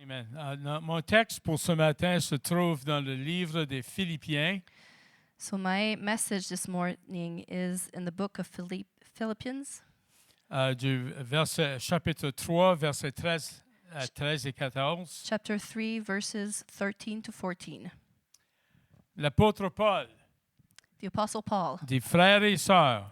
Amen. Mon texte pour ce matin se trouve dans le livre des Philippiens, So my message this morning is in the book of Philippians, du chapitre 3, versets 13 et 14. chapter 3, verses 13 to 14. L'apôtre Paul The Apostle Paul, dit, frères et sœurs,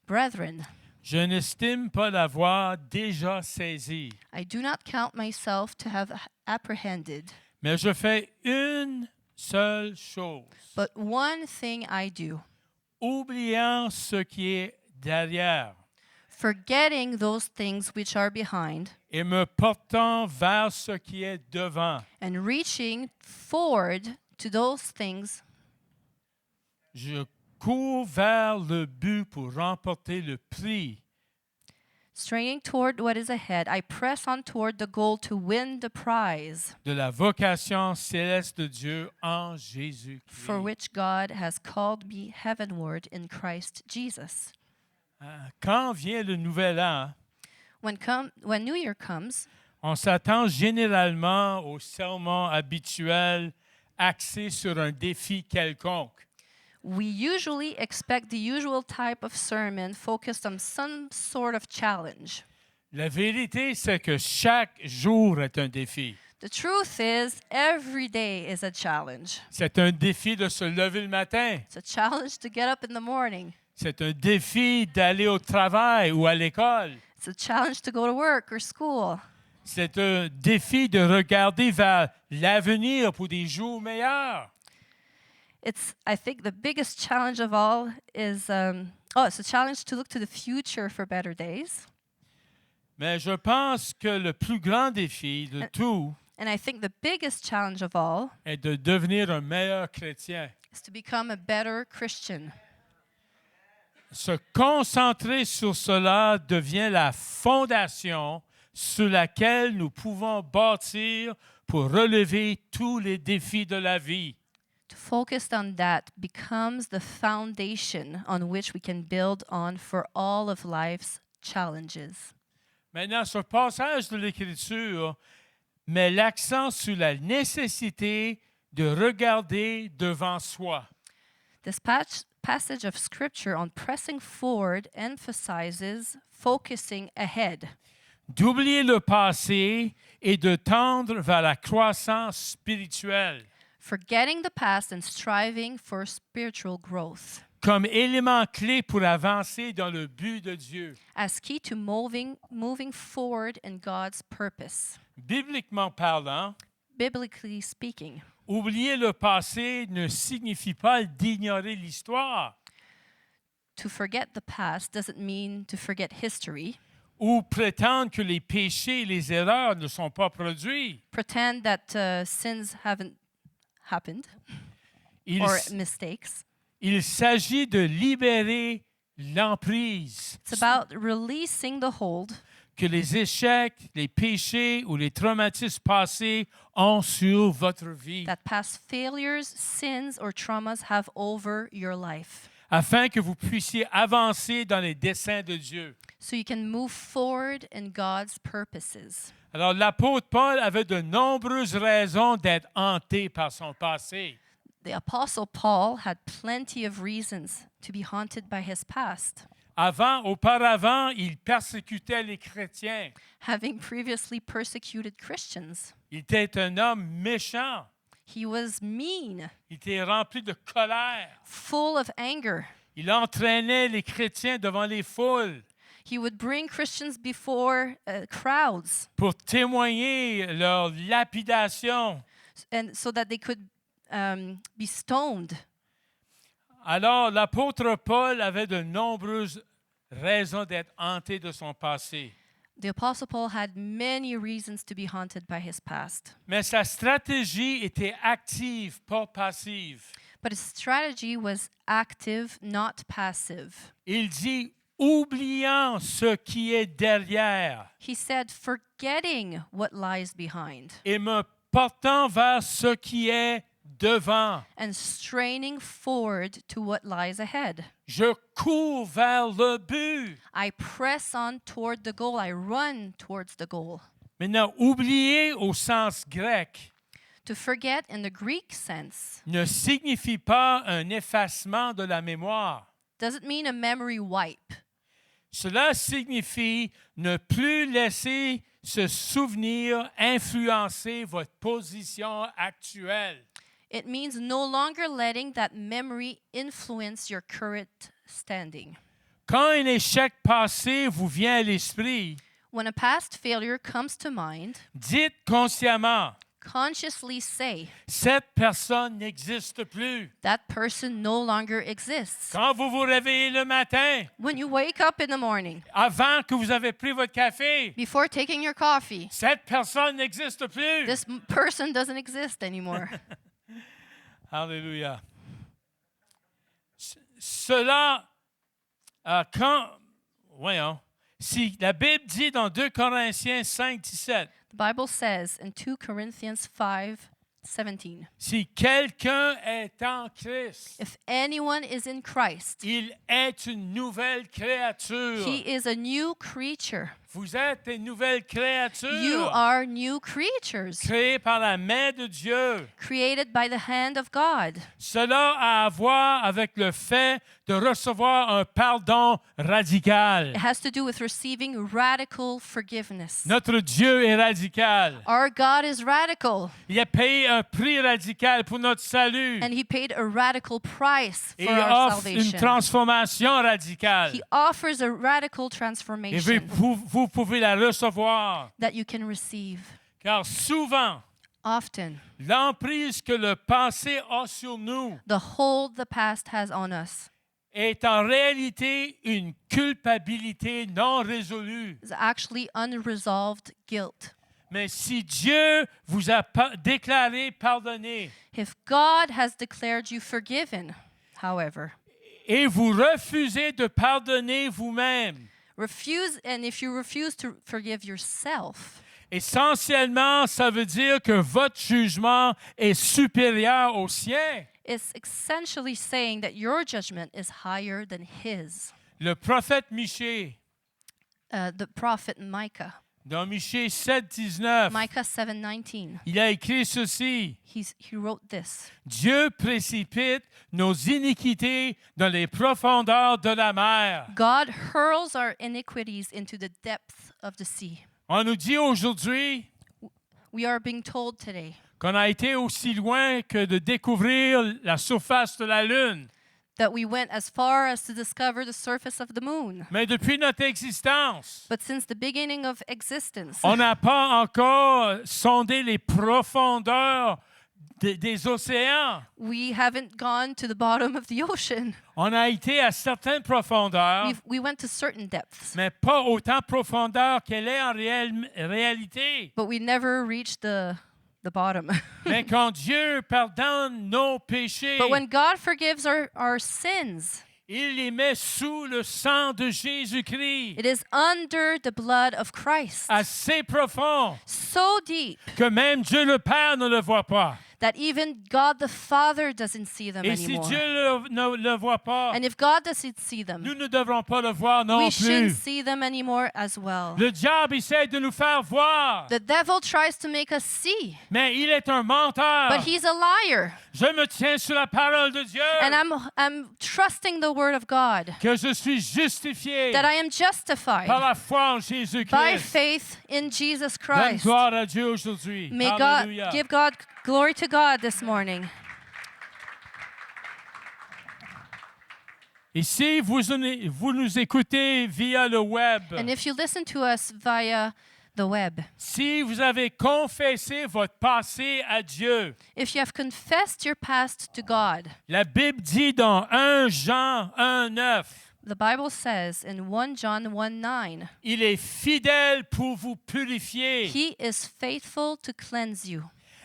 Brethren, je n'estime pas l'avoir déjà saisi, I do not count myself to have apprehended, mais je fais une seule chose, but one thing I do, oubliant ce qui est derrière forgetting those things which are behind, et me portant vers ce qui est devant. and reaching forward to those things, Je cours vers le but pour remporter le prix straining toward what is ahead, I press on toward the goal to win the prize de la vocation céleste de Dieu en for Jésus-Christ. which God has called me heavenward in Christ Jesus. Quand vient le nouvel an, When New Year comes, on s'attend généralement au sermon habituel axé sur un défi quelconque. we usually expect the usual type of sermon focused on some sort of challenge. La vérité, c'est que chaque jour est un défi. The truth is, every day is a challenge. C'est un défi de se lever le matin. It's a challenge to get up in the morning. C'est un défi d'aller au travail ou à l'école. It's a challenge to go to work or school. C'est un défi de regarder vers l'avenir pour des jours meilleurs. I think the biggest challenge of all is, it's a challenge to look to the future for better days. Mais je pense que le plus grand défi de tout And I think the biggest challenge of all est de devenir un meilleur chrétien. is to become a better Christian. Se concentrer sur cela devient la fondation sur laquelle nous pouvons bâtir pour relever tous les défis de la vie. To focus on that becomes the foundation on which we can build on for all of life's challenges. Maintenant, ce passage de l'Écriture met l'accent sur la nécessité de regarder devant soi. This passage of Scripture on pressing forward emphasizes focusing ahead, D'oublier le passé et de tendre vers la croissance spirituelle forgetting the past and striving for spiritual growth comme élément clé pour avancer dans le but de Dieu. as key to moving forward in God's purpose. Bibliquement parlant, Biblically speaking, oublier le passé ne signifie pas d'ignorer l'histoire to forget the past doesn't mean to forget history, ou prétendre que les péchés et les erreurs ne sont pas produits. pretend that sins haven't happened Il, or mistakes. il s'agit de libérer l'emprise It's about releasing the hold que les échecs, les péchés ou les traumatismes passés ont sur votre vie, that past failures, sins, or traumas have over your life, afin que vous puissiez avancer dans les desseins de Dieu. so you can move forward in God's purposes. Alors, l'apôtre Paul avait de nombreuses raisons d'être hanté par son passé. The Apostle Paul had plenty of reasons to be haunted by his past, Auparavant, il persécutait les chrétiens. having previously persecuted Christians. Il était un homme méchant. He was mean, Il était rempli de colère. full of anger. Il entraînait les chrétiens devant les foules He would bring Christians before crowds, pour témoigner leur lapidation. and so that they could be stoned. Alors, l'apôtre Paul avait de nombreuses raisons d'être hanté de son passé. The Apostle Paul had many reasons to be haunted by his past, Mais sa stratégie était active, pas passive. but his strategy was active, not passive. Il dit, oubliant ce qui est derrière He said, forgetting what lies behind et me portant vers ce qui est devant. and straining forward to what lies ahead. Je cours vers le but. I press on toward the goal. I run towards the goal. Maintenant, oublier au sens grec To forget in the Greek sense ne signifie pas un effacement de la mémoire. doesn't mean a memory wipe. Cela signifie ne plus laisser ce souvenir influencer votre position actuelle. It means no longer letting that memory influence your current standing. Quand un échec passé vous vient à l'esprit, When a past failure comes to mind, dites consciemment, consciously say, cette personne n'existe plus. that person no longer exists. Quand vous vous réveillez le matin, When you wake up in the morning, avant que vous avez pris votre café, before taking your coffee, cette personne n'existe plus. this person doesn't exist anymore. Alléluia. Cela, voyons, si la Bible dit dans 2 Corinthiens 5, 17, The Bible says in 2 Corinthians 5:17, si quelqu'un est en Christ, if anyone is in Christ, il est une nouvelle créature. he is a new creature. Vous êtes une nouvelle créature. You are new creatures, Créée par la main de Dieu. created by the hand of God. Cela a à voir avec le fait de recevoir un pardon radical. It has to do with receiving radical forgiveness. Notre Dieu est radical. Our God is radical, Il a payé un prix radical pour notre salut. and he paid a radical price Et for il our offre une salvation. transformation radicale. He offers a radical Et transformation vous pouvez la recevoir. that you can receive. Car souvent, Often, l'emprise que le passé a sur nous the hold the past has on us est en réalité une culpabilité non résolue. is actually unresolved guilt. Mais si Dieu vous a déclaré pardonné If God has declared you forgiven, however, et vous refusez de pardonner vous-même, if you refuse to forgive yourself, essentiellement, ça veut dire que votre jugement est supérieur au sien. it's essentially saying that your judgment is higher than his. Le prophète Michée, The prophet Micah, dans Michée 7,19, Micah 7:19, il a écrit ceci. he wrote this. Dieu précipite nos iniquités dans les profondeurs de la mer. God hurls our iniquities into the depth of the sea. On nous dit aujourd'hui We are being told today qu'on a été aussi loin que de découvrir la surface de la Lune. that we went as far as to discover the surface of the moon. Mais depuis notre existence, But since the beginning of existence, on n'a pas encore sondé les profondeurs des océans. we haven't gone to the bottom of the ocean. On a été à certaines profondeurs, We went to certain depths, mais pas autant profondeur qu'elle est en réalité. but we never reached the bottom. Mais quand Dieu pardonne nos péchés, But when God forgives our sins, il les met sous le sang de Jésus-Christ, it is under the blood of Christ, assez profond so deep que même Dieu le Père ne le voit pas. that even God the Father doesn't see them Et si anymore. Dieu ne le voit pas, And if God doesn't see them, nous ne devrons pas le voir non we shouldn't plus. see them anymore as well. Le diable essaie de nous faire voir, The devil tries to make us see, mais il est un menteur. but he's a liar. Je me tiens sur la parole de Dieu, And I'm trusting the word of God que je suis justifié that I am par justified la foi en by Jésus-Christ. faith in Jesus Donne Christ. gloire à Dieu aujourd'hui. May Alléluia. God give God glory to God this morning. Et si vous nous écoutez via le web, And if you listen to us via the web, si vous avez confessé votre passé à Dieu, if you have confessed your past to God, la Bible dit dans 1 Jean 1,9, the Bible says in 1 John 1:9, il est fidèle pour vous purifier. He is faithful to cleanse you.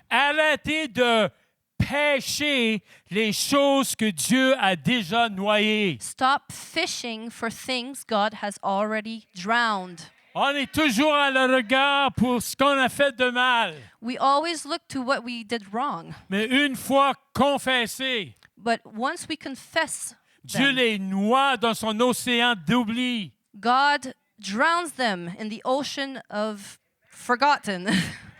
Arrêtez de pêcher les choses que Dieu a déjà noyées. Stop fishing for things God has already drowned. On est toujours à le regard pour ce qu'on a fait de mal. We always look to what we did wrong, Mais une fois confessé, but once we confess Dieu them, les noie dans son océan d'oubli. God drowns them in the ocean of forgotten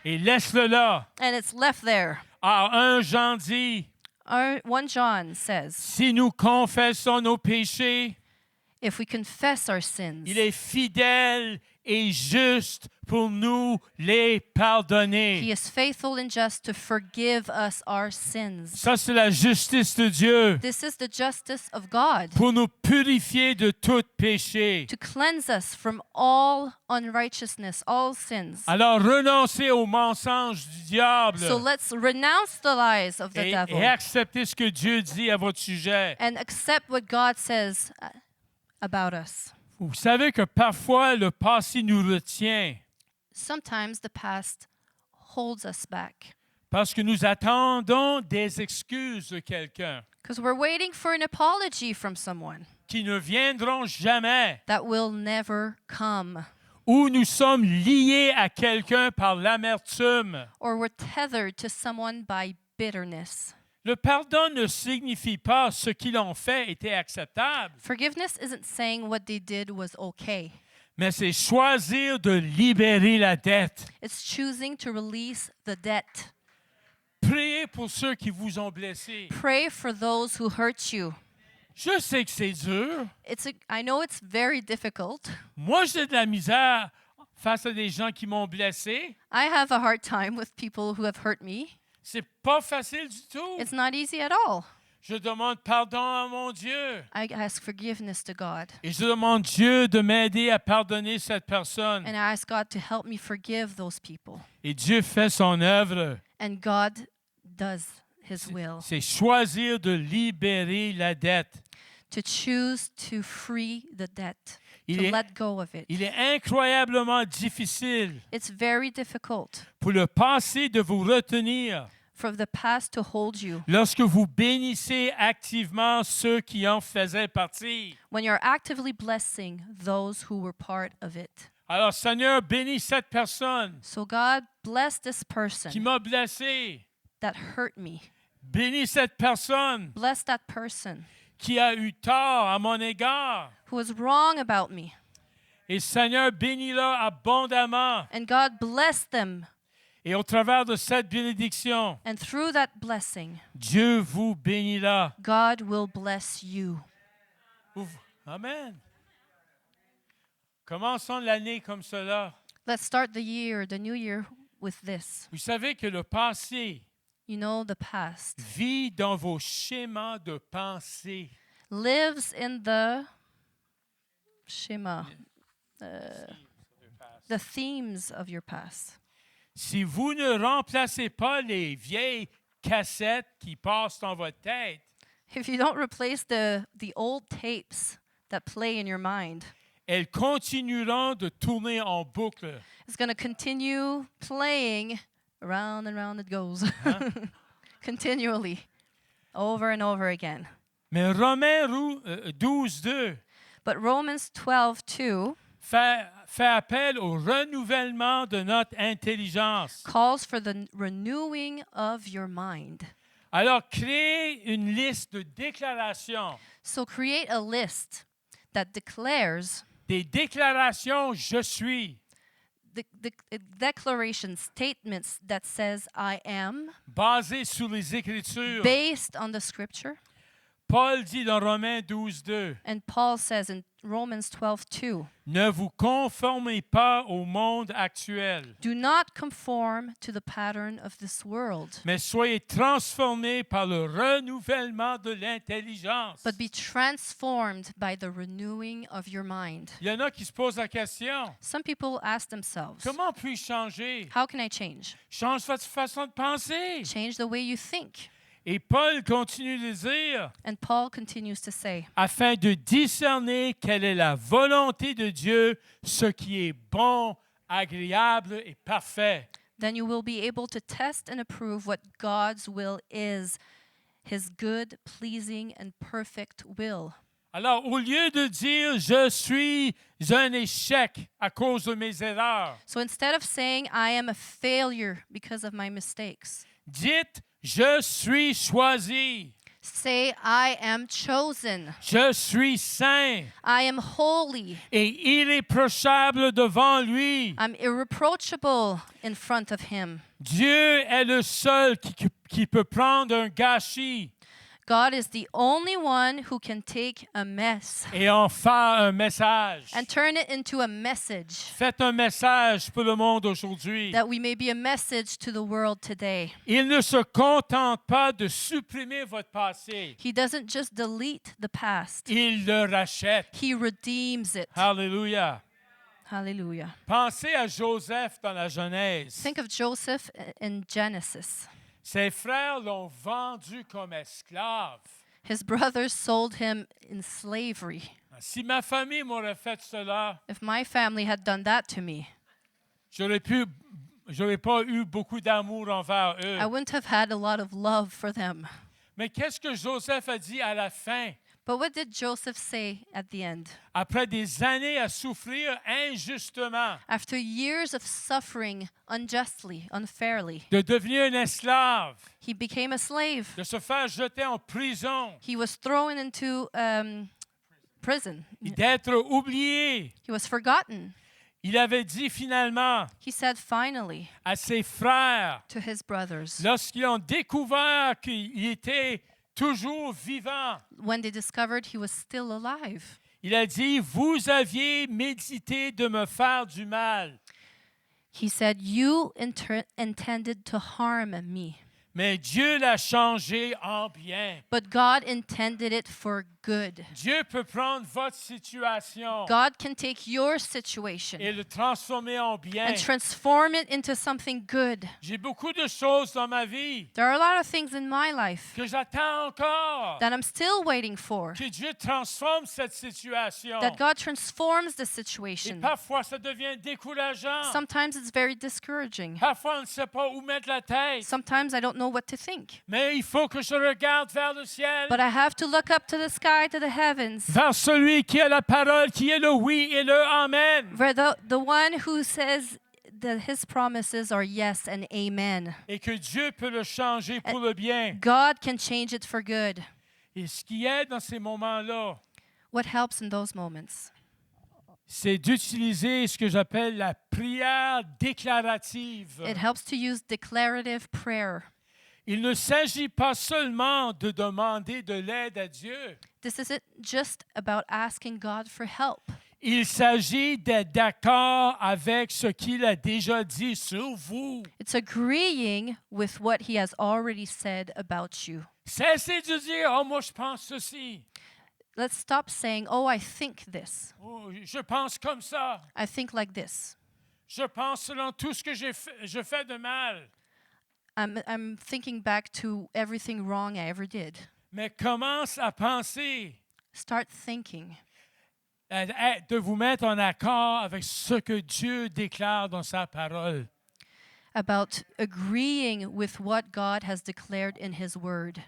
et laisse-le là. and it's left there. Alors, 1 Jean dit, 1 John says, si nous confessons nos péchés, if we confess our sins, il est fidèle et juste pour nous les he pardonner. is faithful and just to forgive us our sins. Ça, c'est la justice de Dieu This is the justice of God pour nous purifier de tout péché. to cleanse us from all unrighteousness, all sins. Alors, renoncez aux mensonges du diable So let's renounce the lies of the et devil acceptez ce que Dieu dit à votre sujet. and accept what God says about us. Vous savez que parfois, le passé nous retient Sometimes the past holds us back parce que nous attendons des excuses de quelqu'un because we're waiting for an apology from someone qui ne viendront jamais, that will never come, ou nous sommes liés à quelqu'un par l'amertume. or we're tethered to someone by bitterness. Le pardon ne signifie pas ce qu'ils ont fait était acceptable, Forgiveness isn't saying what they did was okay. mais c'est choisir de libérer la dette. It's choosing to release the debt. Priez pour ceux qui vous ont blessés. Pray for those who hurt you. Je sais que c'est dur. I know it's very difficult. Moi, j'ai de la misère face à des gens qui m'ont blessé. I have a hard time with people who have hurt me. C'est pas facile du tout. It's not easy at all. Je demande pardon à mon Dieu. I ask forgiveness to God. Et je demande Dieu de m'aider à pardonner cette personne. And I ask God to help me forgive those people. Et Dieu fait son œuvre. And God does His will. C'est choisir de libérer la dette. To choose to free the debt. To let go of it. Il est incroyablement difficile It's very difficult pour le passé de vous retenir for the past to hold you lorsque vous bénissez activement ceux qui en faisaient partie. when you're actively blessing those who were part of it. Alors, Seigneur, bénis cette personne So God bless this qui person m'a blessé. that hurt me. Bénis cette personne Bless that person qui a eu tort à mon égard. who was wrong about me. Et Seigneur, bénis-la abondamment. And God bless them. Et au travers de cette bénédiction, And through that blessing, Dieu vous bénira. God will bless you. Amen. Commençons l'année comme cela. Let's start the new year, with this. Vous savez que le passé You know, the past vit dans vos schémas de pensée. lives in the Shema, the themes of your past. Si vous ne remplacez pas les vieilles cassettes qui passent dans votre tête, If you don't replace the old tapes that play in your mind, elles continueront de tourner en boucle. it's going to continue playing. Round and round it goes. Continually. Over and over again. Mais Romains 12:2 But Romans 12:2 fait appel au renouvellement de notre intelligence. calls for the renewing of your mind. Alors, créez une liste de déclarations. So create a list that declares Des déclarations « Je suis the declaration statements that says I am » basées sur les Écritures. based on the scripture. Paul dit dans Romains 12:2 And Paul says in Romans 12:2, Ne vous conformez pas au monde actuel, do not conform to the pattern of this world, mais soyez transformés par le renouvellement de l'intelligence. but be transformed by the renewing of your mind. Il y en a qui se posent la question, Some people ask themselves, comment puis-je changer? how can I change? Change votre façon de penser. Change the way you think. Et Paul continue de dire, And Paul continues to say, afin de discerner quelle est la volonté de Dieu, ce qui est bon, agréable et parfait. then you will be able to test and approve what God's will is, his good, pleasing, and perfect will. Alors, au lieu de dire « Je suis un échec à cause de mes erreurs So instead of saying, I am a failure because of my mistakes, dites « Je suis choisi Say, I am chosen. Je suis saint I am holy. et irréprochable devant lui. I'm irreproachable in front of him. Dieu est le seul qui peut prendre un gâchis God is the only one who can take a mess et en faire un message. and turn it into a message, Faites un message pour le monde aujourd'hui. that we may be a message to the world today. Il ne se contente pas de supprimer votre passé. He doesn't just delete the past, Il le rachète. he redeems it. Alléluia. Hallelujah. Pensez à Joseph dans la Genèse. Think of Joseph in Genesis. Ses frères l'ont vendu comme esclave. His brothers sold him in slavery. Si ma famille m'aurait fait cela, If my family had done that to me, j'aurais pas eu beaucoup d'amour envers eux. I wouldn't have had a lot of love for them. Mais qu'est-ce que Joseph a dit à la fin? But what did Joseph say at the end? Après des années à souffrir injustement, After years of suffering unjustly, unfairly, de devenir un esclave, he became a slave. de se faire jeter en prison, He was thrown into prison. d'être oublié, He was forgotten. il avait dit finalement He said finally à ses frères, to his brothers, lorsqu'ils ont découvert qu'il était toujours vivant, when they discovered he was still alive, il a dit, vous aviez médité de me faire du mal, he said, you intended to harm me, mais Dieu l'a changé en bien. but God intended it for good. Dieu peut prendre votre situation God can take your situation et le transformer en bien. and transform it into something good. J'ai beaucoup de choses dans ma vie There are a lot of things in my life que j'attends encore. that I'm still waiting for, Que Dieu transforme cette situation. that God transforms the Et situation. parfois, ça devient décourageant. Sometimes it's very discouraging. Parfois, on ne sait pas où mettre la tête. Sometimes I don't know what to think. Mais il faut que je regarde vers le ciel, But I have to look up to the sky, to the heavens, vers celui qui a la parole, qui est le oui et le amen. where the one who says that his promises are yes and amen. Et que Dieu peut le changer pour le bien. God can change it for good. Et ce qui aide dans ces moments-là, What helps in those moments? c'est d'utiliser ce que j'appelle la prière déclarative. It helps to use declarative prayer. Il ne s'agit pas seulement de demander de l'aide à Dieu. This isn't just about asking God for help. Il s'agit d'être d'accord avec ce qu'il a déjà dit sur vous. It's agreeing with what he has already said about you. Cessez de dire, oh, moi je pense ceci. Let's stop saying, oh, I think this. Oh, je pense comme ça. I think like this. Je pense selon tout ce que je fais de mal. I'm thinking back to everything wrong I ever did. Mais commence à penser, Start thinking de vous mettre en accord avec ce que Dieu déclare dans sa parole. about agreeing with what God has declared in his word.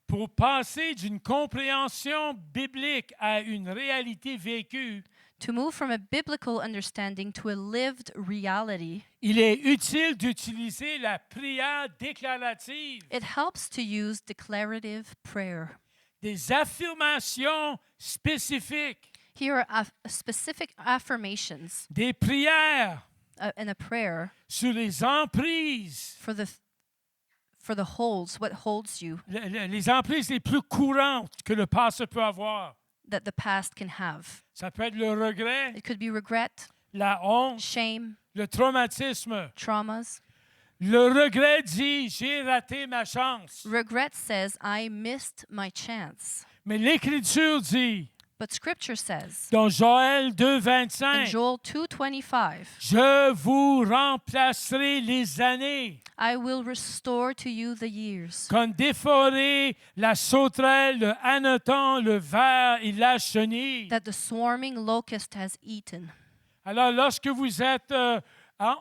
Pour passer d'une compréhension biblique à une réalité vécue, To move from a biblical understanding to a lived reality, il est utile d'utiliser la prière déclarative, it helps to use declarative prayer. des affirmations spécifiques, Here are specific affirmations des prières in a prayer sur les emprises, for the holds, what holds you les emprises les plus courantes que le passé peut avoir. that the past can have. Ça peut être le regret, It could be regret, la honte, shame, le traumatisme. traumas. Le regret dit, j'ai raté ma chance. Regret says, I missed my chance. Mais l'Écriture dit, But Scripture says dans Joël in 2,25, Joel 2:25, je vous remplacerai les années I will restore to you the years comme déforé la sauterelle, le hanneton, le ver et la chenille. that the swarming locust has eaten. Alors, lorsque vous êtes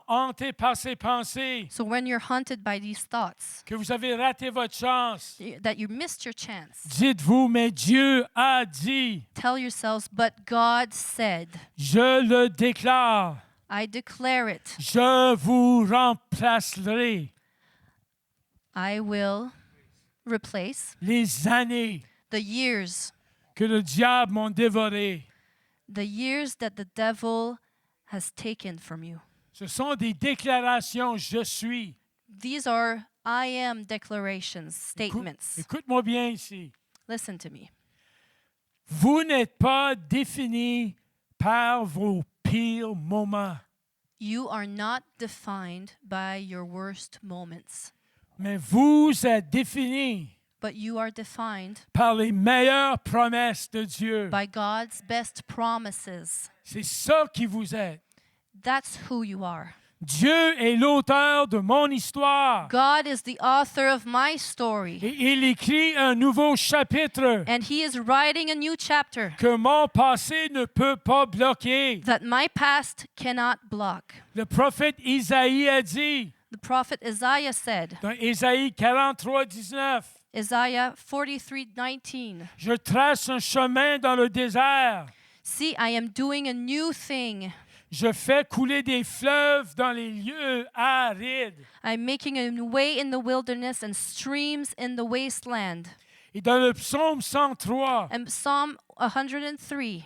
hanté par ces pensées, So when you're haunted by these thoughts, que vous avez raté votre chance, that you missed your chance, dites-vous, mais Dieu a dit, tell yourselves, but God said, je le déclare, I declare it, je vous remplacerai. I will replace les années the years que le diable m'a dévorées. that the devil has taken from you. Ce sont des déclarations, je suis. These are I am declarations, statements. Écoute-moi bien ici. Listen to me. Vous n'êtes pas défini par vos pires moments, You are not defined by your worst moments, mais vous êtes défini but you are defined par les meilleures promesses de Dieu. by God's best promises. C'est ça qui vous êtes. That's who you are. Dieu est l'auteur de mon histoire. God is the author of my story, Et il écrit un nouveau chapitre and He is writing a new chapter que mon passé ne peut pas bloquer. that my past cannot block. Le prophète Isaïe a dit, The prophet Isaiah said, dans Isaïe 43, 19, Isaiah 43:19, je trace un chemin dans le désert. see, I am doing a new thing. Je fais couler des fleuves dans les lieux arides. I'm making a way in the wilderness and streams in the wasteland. Et dans le psaume 103, And Psalm 103,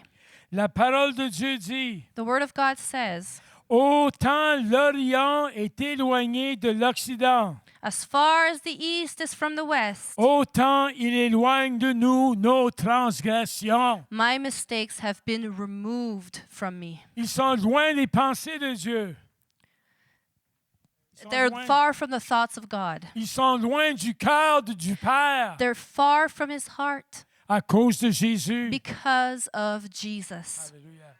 la parole de Dieu dit, the word of God says, autant l'Orient est éloigné de l'Occident, as far as the east is from the west, autant il éloigne de nous nos transgressions. my mistakes have been removed from me. Ils sont loin des pensées de Dieu. Ils sont They're loin- far from the thoughts of God. Ils sont loin du cœur du Père They're far from His heart à cause de Jésus. because of Jesus. Alléluia.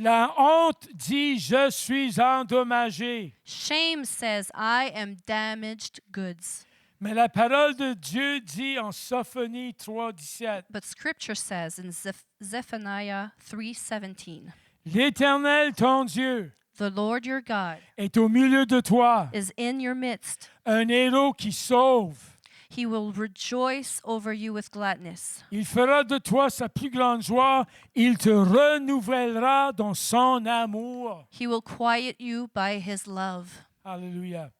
La honte dit, je suis endommagé. Shame says, I am damaged goods. Mais la parole de Dieu dit en Sophonie 3, 17, But Scripture says in Zephaniah 3:17, l'Éternel, ton Dieu, the Lord your God est au milieu de toi, is in your midst. un héros qui sauve. He will rejoice over you with gladness. Il fera de toi sa plus grande joie. Il te renouvellera dans son amour. He will quiet you by His love. Alléluia.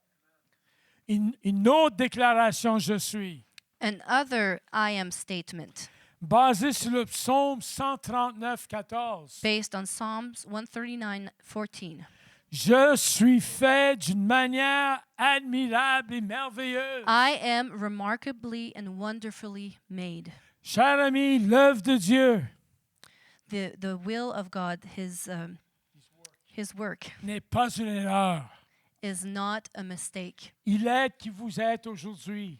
Une autre déclaration, je suis, Another I am statement basée sur le psaume 139, 14. based on Psalms 139:14. Je suis fait d'une manière admirable et merveilleuse. I am remarkably and wonderfully made. Cher ami, l'œuvre de Dieu The will of God, His work, n'est pas une erreur. is not a mistake. Il est qui vous êtes aujourd'hui.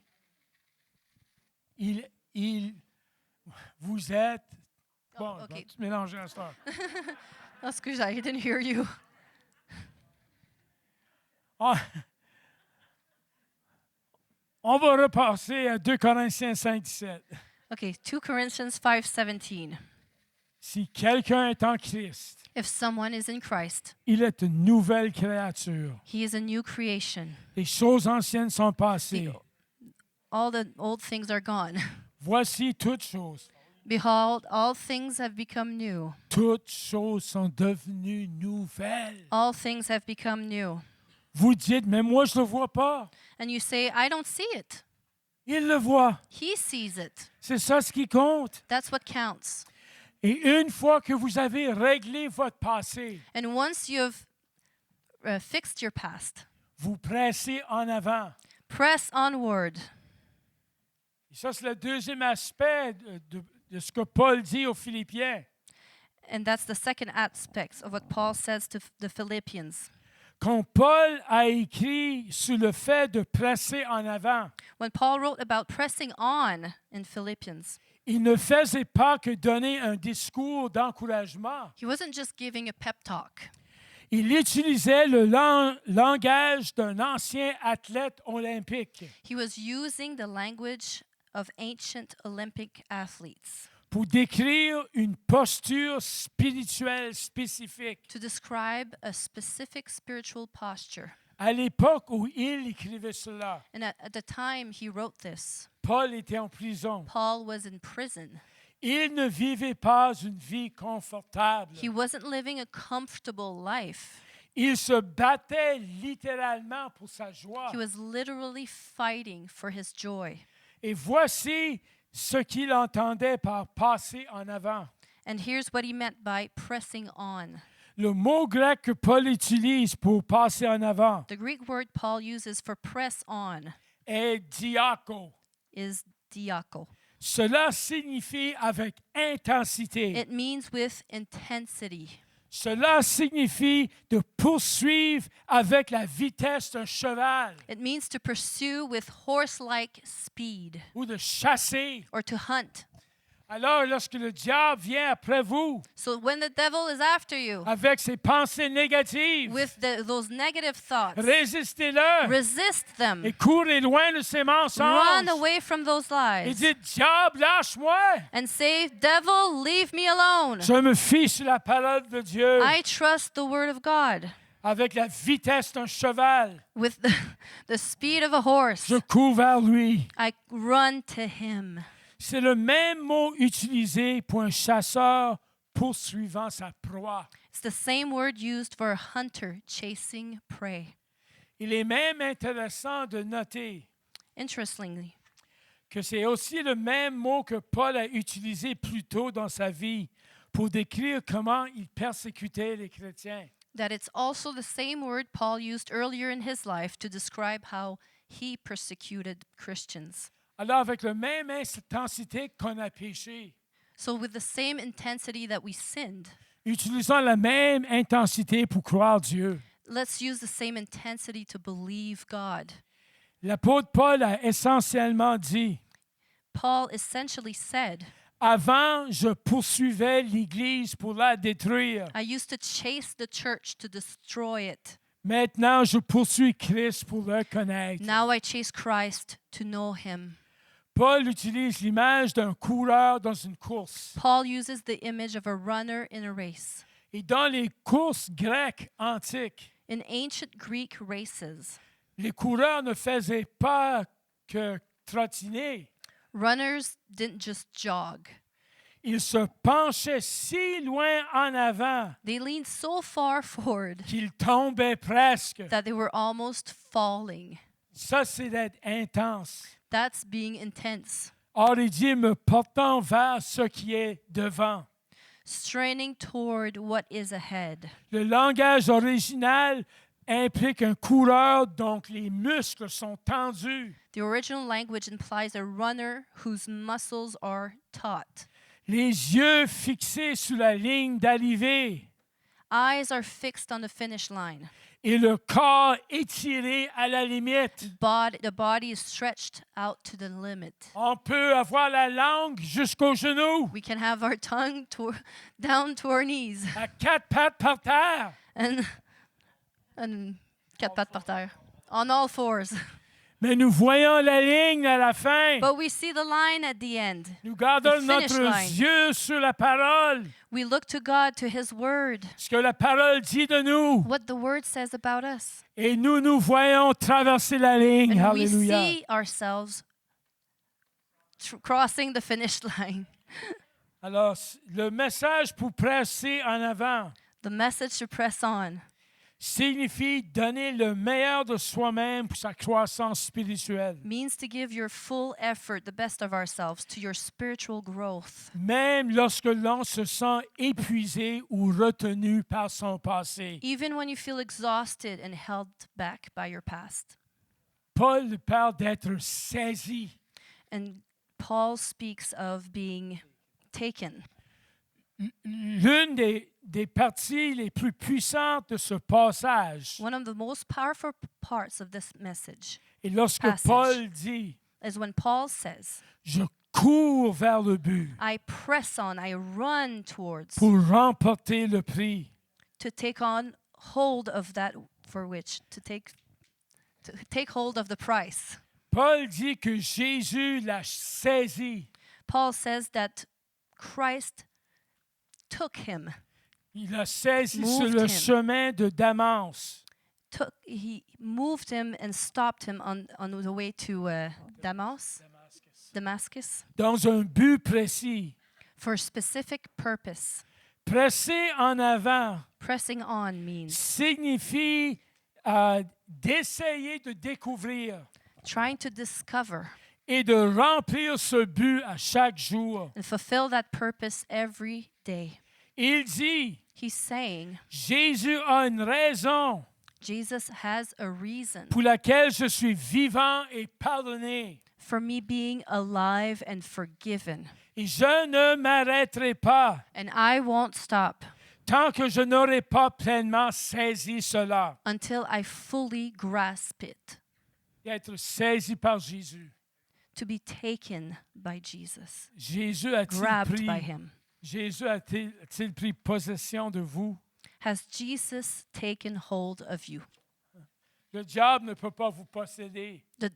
Vous êtes. Bon, Oh, okay. tu te mélanges à cette heure. Excuse, I didn't hear you. On va repasser à 2 Corinthiens 5, 17. Okay, 2 Corinthians 5:17. Si quelqu'un est en Christ, If someone is in Christ, il est une nouvelle créature. he is a new creation. Les choses anciennes sont passées. All the old things are gone. Voici toutes choses. Behold, all things have become new. Toutes choses sont devenues nouvelles. All things have become new. Vous dites, mais moi, je ne le vois pas. And you say, I don't see it. Il le voit. He sees it. C'est ça ce qui compte. That's what counts. Et une fois que vous avez réglé votre passé, And once you've fixed your past, vous pressez en avant. press onward. Et ça, c'est le deuxième aspect de ce que Paul dit aux Philippiens. And that's the second aspect of what Paul says to the Philippians. Quand Paul a écrit sur le fait de presser en avant, When Paul wrote about pressing on in Philippians, il ne faisait pas que donner un discours d'encouragement. he wasn't just giving a pep talk. Il utilisait le langage d'un ancien athlète olympique He was using the language of ancient Olympic athletes pour décrire une posture spirituelle spécifique. to describe a specific spiritual posture. À l'époque où il écrivait cela, And at the time he wrote this, Paul était en prison. Paul was in prison. Il ne vivait pas une vie confortable. He wasn't living a comfortable life. Il se battait littéralement pour sa joie. He was literally fighting for his joy. Et voici ce qu'il entendait par passer en avant. And here's what he meant by pressing on. Le mot grec que Paul utilise pour passer en avant The Greek word Paul uses for press on est diako. is diako. Cela signifie avec intensité. It means with intensity. Cela signifie de poursuivre avec la vitesse d'un cheval It means to pursue with horse-like speed ou de chasser. or to hunt. Alors, lorsque le diable vient après vous So when the devil is after you avec ses pensées négatives, with those negative thoughts, résistez-le resist them. et courez loin de ses Run mensonges. away from those Et lies dites, diable, lâche-moi. and say, devil, leave me alone. Je me fie sur la parole de Dieu I trust the word of God. avec la vitesse d'un cheval. With the speed of a horse, Je cours vers lui. I run to him. C'est le même mot utilisé pour un chasseur poursuivant sa proie. It's the same word used for a hunter chasing prey. Il est même intéressant de noter Interestingly, que c'est aussi le même mot que Paul a utilisé plus tôt dans sa vie pour décrire comment il persécutait les chrétiens. that it's also the same word Paul used earlier in his life to describe how he persecuted Christians. Alors, avec la même intensité qu'on a péché, So, with the same intensity that we sinned, utilisons la même intensité pour croire Dieu. let's use the same intensity to believe God. L'apôtre Paul a essentiellement dit, Paul essentially said, avant, je poursuivais l'Église pour la détruire. I used to chase the church to destroy it. Maintenant, je poursuis Christ pour le connaître. Now I chase Christ to know him. Paul utilise l'image d'un coureur dans une course. Paul uses the image of a runner in a race. Et dans les courses grecques antiques, In ancient Greek races, les coureurs ne faisaient pas que trottiner. runners didn't just jog. Ils se penchaient si loin en avant They leaned so far forward qu'ils tombaient presque. that they were almost falling. Ça, c'est d'être intense. That's being intense. Or, il dit, me portant vers ce qui est devant. Straining toward what is ahead. Le langage original implique un coureur dont les muscles sont tendus. The original language implies a runner whose muscles are taut. Les yeux fixés sur la ligne d'arrivée Eyes are fixed on the finish line. et le corps étiré à la limite. The body is stretched out to the limit. On peut avoir la langue jusqu'aux genoux, We can have our tongue down to our knees à quatre pattes par terre. and quatre pattes par terre. On all fours. Mais nous voyons la ligne à la fin. But we see the line at the end. Nous gardons the finish notre line. yeux sur la parole, We look to God, to His Word, ce que la parole dit de nous. what the Word says about us. Et nous voyons traverser la ligne. And we Alléluia. see ourselves crossing the finish line. Alors, le message pour presser en avant The message to press on signifie donner le meilleur de soi-même pour sa croissance spirituelle. means to give your full effort, the best of ourselves, to your spiritual growth, Même lorsque l'on se sent épuisé ou retenu par son passé. even when you feel exhausted and held back by your past. Paul parle d'être saisi. And Paul speaks of being taken. L'une des parties les plus puissantes de ce passage One of the most powerful parts of this message est lorsque passage. Paul dit is when Paul says, « Je cours vers le but I press on, I run towards, pour remporter le prix. to take on hold of that for which, to take hold of the price. » Paul dit que Jésus l'a saisi. Paul says that Christ took him, Il l'a saisi sur Moved le him. chemin de Damas. he moved him and stopped him on the way to Damascus, Dans un but précis. for a specific purpose. Presser en avant Pressing on means signifie d'essayer de découvrir trying to discover et de remplir ce but à chaque jour. and fulfill that purpose every day. Il dit, He's saying, Jésus a une raison Jesus has a reason pour laquelle je suis vivant et pardonné. for me being alive and forgiven. Et je ne m'arrêterai pas And I won't stop tant que je n'aurai pas pleinement saisi cela. until I fully grasp it, D'être saisi par Jésus. to be taken by Jesus, Jésus a-t-il grabbed by pris, him. Jésus a-t-il pris possession de vous? Has Jesus taken hold of you? Le diable ne peut pas vous posséder The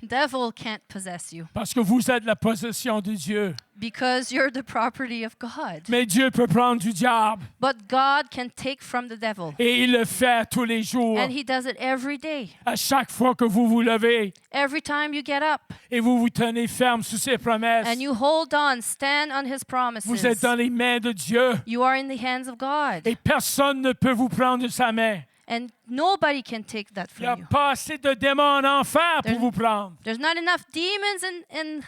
devil can't possess you parce que vous êtes la possession de Dieu. because you're the property of God. Mais Dieu peut prendre du diable But God can take from the devil. et il le fait tous les jours. And he does it every day. À chaque fois que vous vous levez Every time you get up et vous vous tenez ferme sous ses promesses, and you hold on, stand on his vous êtes promises. dans les mains de Dieu You are in the hands of God. et personne ne peut vous prendre de sa main. And nobody can take that Il n'y a from you. pas assez de démons en enfer pour There's- vous prendre. There's not enough demons in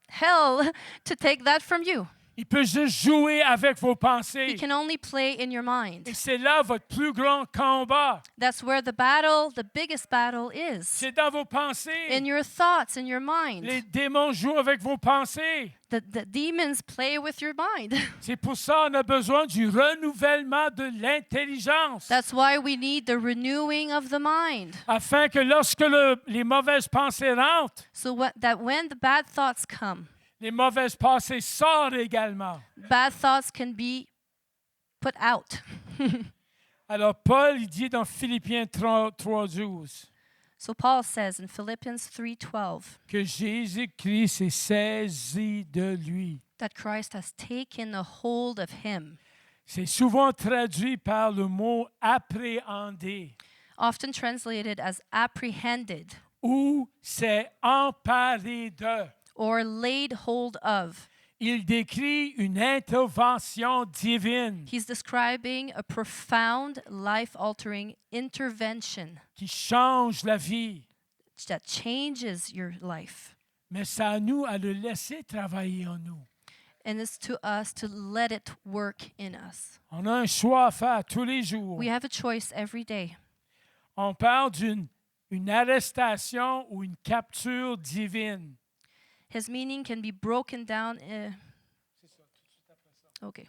hell to take that from you. Il peut juste jouer avec vos He pensées. can only play in your mind. Et c'est là votre plus grand combat. That's where the biggest battle is. C'est dans vos pensées. In your thoughts, in your Les mind. démons jouent avec vos pensées. The demons play with your mind. C'est pour ça qu'on a besoin du renouvellement de l'intelligence. That's why we need the renewing of the mind. Afin que lorsque les mauvaises pensées rentrent, So that when the bad thoughts come, les mauvaises pensées sortent également. bad thoughts can be put out. Alors Paul, il dit dans Philippiens 3:12 So Paul says in Philippians 3:12 que Jésus-Christ s'est saisi de lui. that Christ has taken a hold of him, C'est souvent traduit par le mot appréhender often translated as apprehended ou s'est emparé de. or laid hold of. Il décrit une intervention divine He's describing a profound, life-altering intervention qui change la vie. that changes your life. Mais c'est à nous à le laisser travailler en nous. And it's to us to let it work in us. On a un choix à faire tous les jours. We have a choice every day. On parle une arrestation ou une capture divine. His meaning can be broken down. Okay.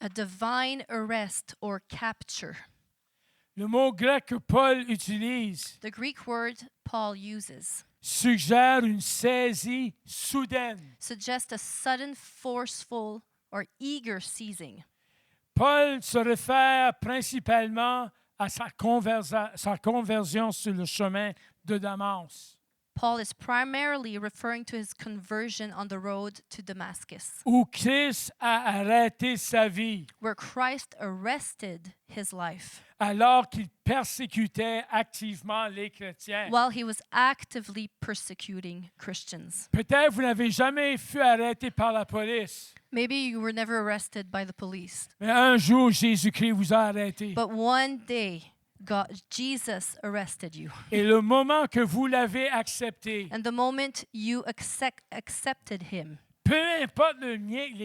A divine arrest or capture. Le mot grec que Paul utilise The Greek word Paul uses suggère une saisie soudaine. suggests a sudden, forceful, or eager seizing. Paul se réfère principalement à sa conversion sur le chemin de Damas, Paul is primarily referring to his conversion on the road to Damascus, où Christ a arrêté sa vie where Christ arrested his life alors qu'il persécutait activement les chrétiens. while he was actively persecuting Christians. Peut-être vous n'avez jamais fui arrêté par la police, Maybe you were never arrested by the police, mais un jour Jésus-Christ vous a arrêté. but one day Jesus arrested you. Et le moment que vous l'avez accepté, And the moment you accepted him, peu importe les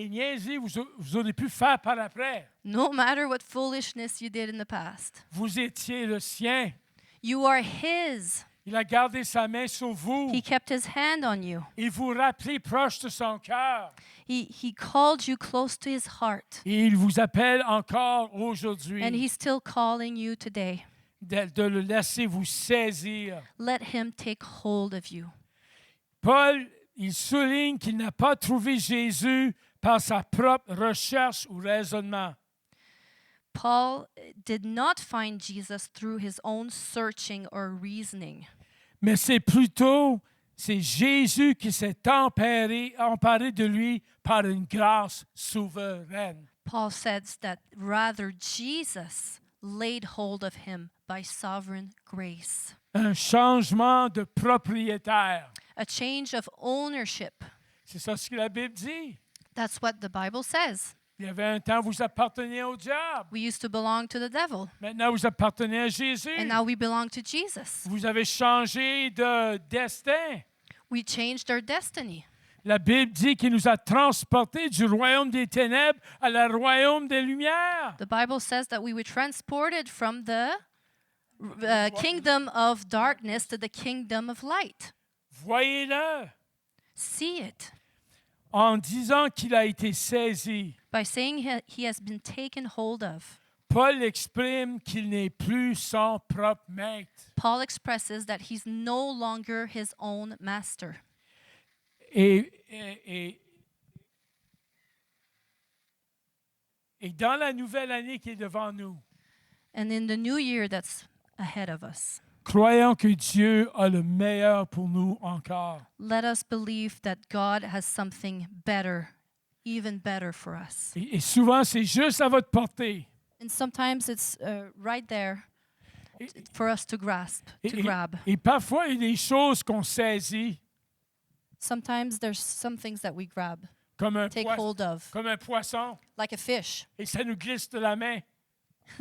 niaiseries que vous auriez pu faire par après, no matter what foolishness you did in the past, vous étiez le sien. you are his. Il a gardé sa main sur vous. He kept his hand on you. Il vous rappelait proche de son cœur. He called you close to his heart. Et il vous appelle encore aujourd'hui And he's still calling you today. de le laisser vous saisir. Let him take hold of you. Paul, il souligne qu'il n'a pas trouvé Jésus par sa propre recherche ou raisonnement. Paul did not find Jesus through his own searching or reasoning, Mais c'est Jésus qui s'est emparé de lui par une grâce souveraine. Paul says that rather Jesus laid hold of him by sovereign grace. Un changement de propriétaire. A change of ownership. C'est ça ce que la Bible dit. That's what the Bible says. Il y avait un temps où vous apparteniez au diable. We used to belong to the devil, Maintenant, vous appartenez à Jésus. and now we belong to Jesus. Vous avez changé de destin. We changed our destiny. La Bible dit qu'il nous a transportés du royaume des ténèbres à le royaume des lumières. The Bible says that we were transported from the kingdom of darkness to the kingdom of light. Voyez-le. See it. En disant qu'il a été saisi, By saying he has been taken hold of. Paul exprime qu'il n'est plus son propre maître. Paul expresses that he's no longer his own master. Et dans la nouvelle année qui est devant nous, And in the new year that's ahead of us, croyons que Dieu a le meilleur pour nous encore. let us believe that God has something better, even better for us. Et souvent, c'est juste à votre portée. And sometimes it's right there for us to grasp, to grab. Et parfois, il y a des choses qu'on saisit Sometimes there's some things that we grab, comme un take hold of, comme un poisson, like a fish, et ça nous glisse de la main.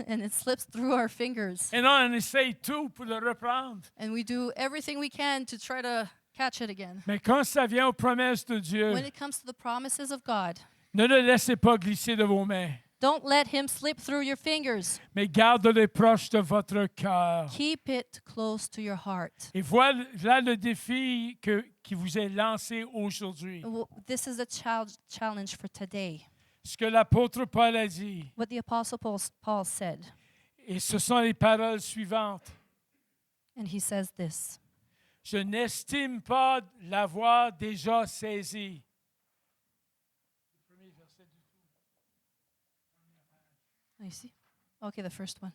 and it slips through our fingers. Et là, on essaye tout pour le reprendre. And we do everything we can to try to catch it again. Mais quand ça vient aux promesses de Dieu, When it comes to the promises of God, ne le laissez pas glisser de vos mains, don't let him slip through your fingers. mais gardez-les proches de votre cœur. Keep it close to your heart. Et voilà le défi qui vous est lancé aujourd'hui. This is a challenge for today. Ce que l'apôtre Paul a dit, What the Apostle Paul said, et ce sont les paroles suivantes. and he says this: Je n'estime pas l'avoir déjà saisi. I see. Okay, the first one.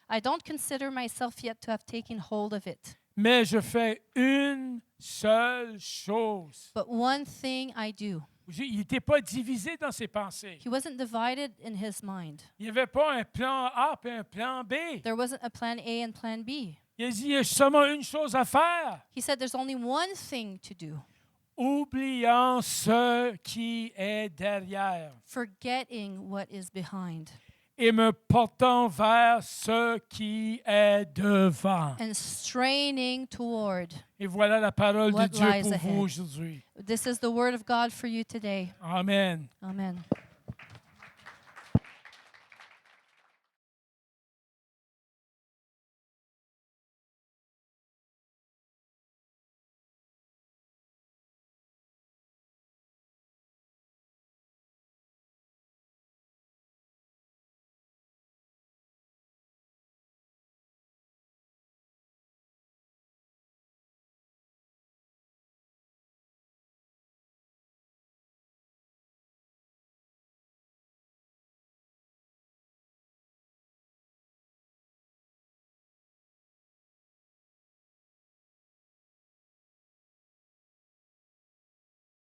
I don't consider myself yet to have taken hold of it. Mais je fais une seule chose. But one thing I do. Il n'était pas divisé dans ses pensées. He wasn't divided in his mind. Il n'y avait pas un plan A et un plan B. There wasn't a plan A and plan B. Il a dit, il y a seulement une chose à faire. He said there's only one thing to do. Oubliant ce qui est derrière Forgetting what is behind. et me portant vers ce qui est devant. And straining toward. Et voilà la parole de What Dieu lies pour ahead. vous aujourd'hui. This is the word of God for you today. Amen. Amen.